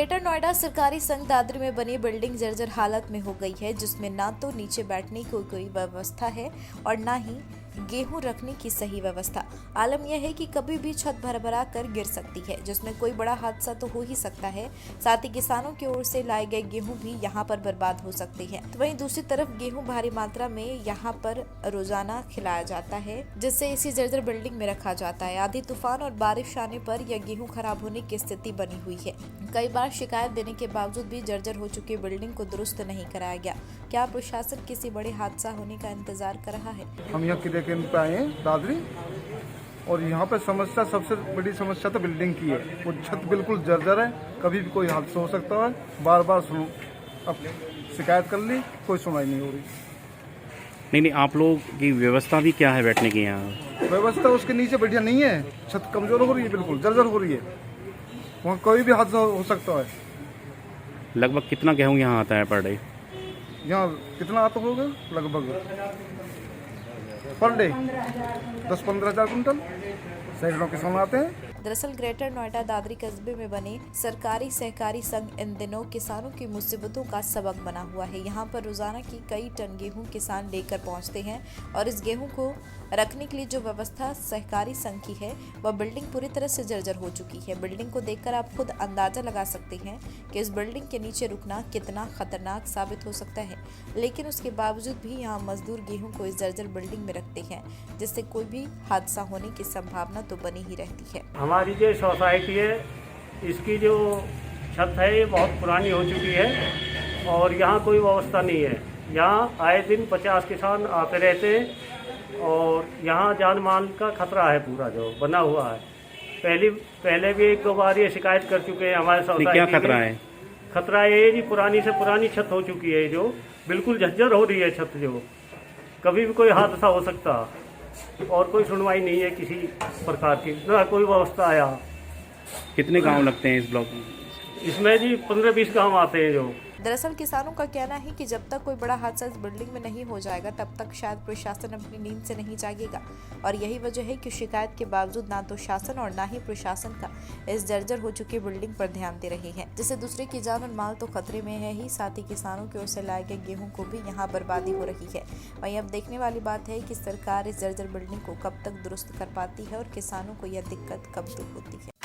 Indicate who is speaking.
Speaker 1: Greater Noida सरकारी संघ दादरी में बनी बिल्डिंग जर्जर हालत में हो गई है, जिसमें ना तो नीचे बैठने की कोई व्यवस्था है और ना ही गेहूं रखने की सही व्यवस्था। आलम यह है कि कभी भी छत भरभरा कर गिर सकती है, जिसमें कोई बड़ा हादसा तो हो ही सकता है। साथ ही किसानों की ओर से लाए गए गेहूं भी यहां पर बर्बाद हो सकते हैं। तो वहीं दूसरी तरफ गेहूं भारी मात्रा में यहां पर रोजाना खिलाया जाता है, जिससे इसी जर्जर बिल्डिंग में रखा जाता है। आधी तूफान और बारिश आने पर यह गेहूं खराब होने की स्थिति बनी हुई है। कई बार शिकायत देने के बावजूद भी जर्जर हो चुकी बिल्डिंग को दुरुस्त नहीं कराया गया। क्या प्रशासन किसी बड़े हादसा होने का इंतजार कर रहा है?
Speaker 2: हम यहाँ किले केंद्र पे आए हैं दादरी, और यहाँ पे समस्या, सबसे बड़ी समस्या तो बिल्डिंग की है। वो छत बिल्कुल जर्जर है, कभी भी कोई हादसा हो सकता है। बार बार अब शिकायत कर ली, कोई सुनवाई नहीं हो रही।
Speaker 3: नहीं, आप लोग की व्यवस्था भी क्या है बैठने की? यहाँ
Speaker 2: व्यवस्था उसके नीचे बढ़िया नहीं है, छत कमजोर हो रही है, बिल्कुल जर्जर हो रही है, वहाँ कोई भी हादसा हो सकता है।
Speaker 3: लगभग कितना गेहूँ यहाँ आता है पर डे?
Speaker 2: यहाँ कितना आता होगा? लगभग पर डे 10-15 हज़ार कुंटल सैकड़ों किसान आते हैं।
Speaker 1: दरअसल ग्रेटर नोएडा दादरी कस्बे में बने सरकारी सहकारी संघ इन दिनों किसानों की मुसीबतों का सबक बना हुआ है। यहाँ पर रोजाना की कई टन गेहूं किसान लेकर पहुँचते हैं और इस गेहूं को रखने के लिए जो व्यवस्था सहकारी संघ की है, वह बिल्डिंग पूरी तरह से जर्जर हो चुकी है। बिल्डिंग को देखकर आप खुद अंदाजा लगा सकते हैं कि इस बिल्डिंग के नीचे रुकना कितना खतरनाक साबित हो सकता है। लेकिन उसके बावजूद भी यहाँ मजदूर गेहूं को इस जर्जर बिल्डिंग में रखते हैं, जिससे कोई भी हादसा होने की संभावना तो बनी ही रहती है।
Speaker 4: हमारी जो सोसाइटी है, इसकी जो छत है ये बहुत पुरानी हो चुकी है और यहाँ कोई व्यवस्था नहीं है। यहाँ आए दिन 50 किसान आते रहते हैं और यहाँ जान माल का खतरा है पूरा जो बना हुआ है। पहले भी 1-2 बार ये शिकायत कर चुके हैं हमारे सोसाइटी।
Speaker 3: क्या खतरा है?
Speaker 4: खतरा ये जी, पुरानी से पुरानी छत हो चुकी है, जो बिल्कुल झज्जर हो रही है छत, जो कभी भी कोई हादसा हो सकता और कोई सुनवाई नहीं है किसी प्रकार की, ना कोई व्यवस्था आया।
Speaker 3: कितने गांव लगते हैं इस ब्लॉक में?
Speaker 4: इसमें जी 15-20 गाँव आते हैं। जो
Speaker 1: दरअसल किसानों का कहना है कि जब तक कोई बड़ा हादसा इस बिल्डिंग में नहीं हो जाएगा, तब तक शायद प्रशासन अपनी नींद से नहीं जागेगा। और यही वजह है कि शिकायत के बावजूद ना तो शासन और ना ही प्रशासन का इस जर्जर हो चुकी बिल्डिंग पर ध्यान दे रहे हैं, जिससे दूसरे की जान और माल तो खतरे में है ही, साथ ही किसानों की ओर से लाए गए गेहूं को भी यहाँ बर्बादी हो रही है। वहीं अब देखने वाली बात है कि सरकार इस जर्जर बिल्डिंग को कब तक दुरुस्त कर पाती है और किसानों को यह दिक्कत कब दूर होती है।